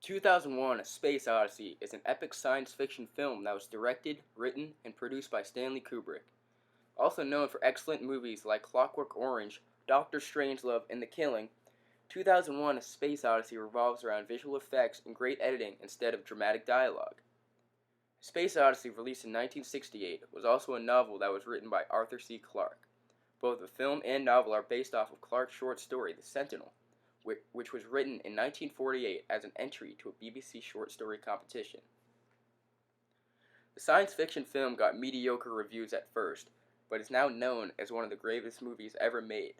2001: A Space Odyssey is an epic science fiction film that was directed, written, and produced by Stanley Kubrick. Also known for excellent movies like Clockwork Orange, Doctor Strangelove, and The Killing, 2001: A Space Odyssey revolves around visual effects and great editing instead of dramatic dialogue. Space Odyssey, released in 1968, was also a novel that was written by Arthur C. Clarke. Both the film and novel are based off of Clarke's short story, The Sentinel, which was written in 1948 as an entry to a BBC short story competition. The science fiction film got mediocre reviews at first, but is now known as one of the greatest movies ever made,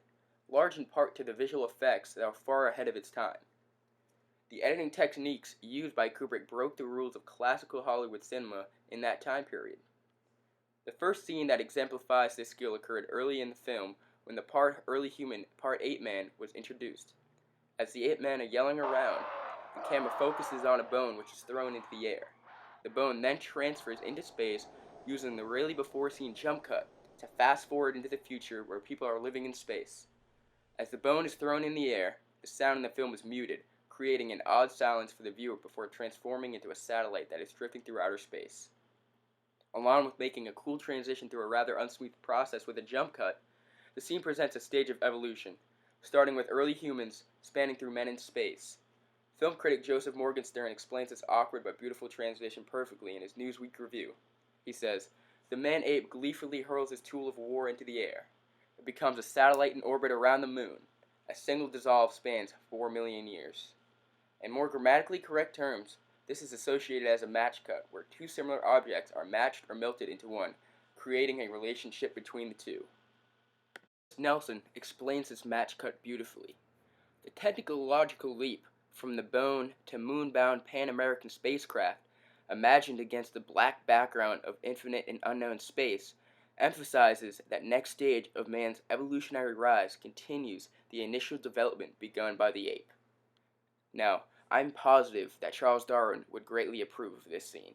large in part to the visual effects that are far ahead of its time. The editing techniques used by Kubrick broke the rules of classical Hollywood cinema in that time period. The first scene that exemplifies this skill occurred early in the film when the part early human, part ape man was introduced. As the ape men are yelling around, the camera focuses on a bone which is thrown into the air. The bone then transfers into space using the rarely before seen jump cut to fast forward into the future where people are living in space. As the bone is thrown in the air, the sound in the film is muted, creating an odd silence for the viewer before transforming into a satellite that is drifting through outer space. Along with making a cool transition through a rather unsmooth process with a jump cut, the scene presents a stage of evolution, starting with early humans spanning through men in space. Film critic Joseph Morgenstern explains this awkward but beautiful transition perfectly in his Newsweek review. He says, "The man-ape gleefully hurls his tool of war into the air. It becomes a satellite in orbit around the moon. A single dissolve spans 4 million years. In more grammatically correct terms, this is associated as a match cut, where two similar objects are matched or melted into one, creating a relationship between the two." Nelson explains this match cut beautifully. The technological leap from the bone to moon-bound Pan-American spacecraft, imagined against the black background of infinite and unknown space, emphasizes that next stage of man's evolutionary rise continues the initial development begun by the ape. Now, I'm positive that Charles Darwin would greatly approve of this scene.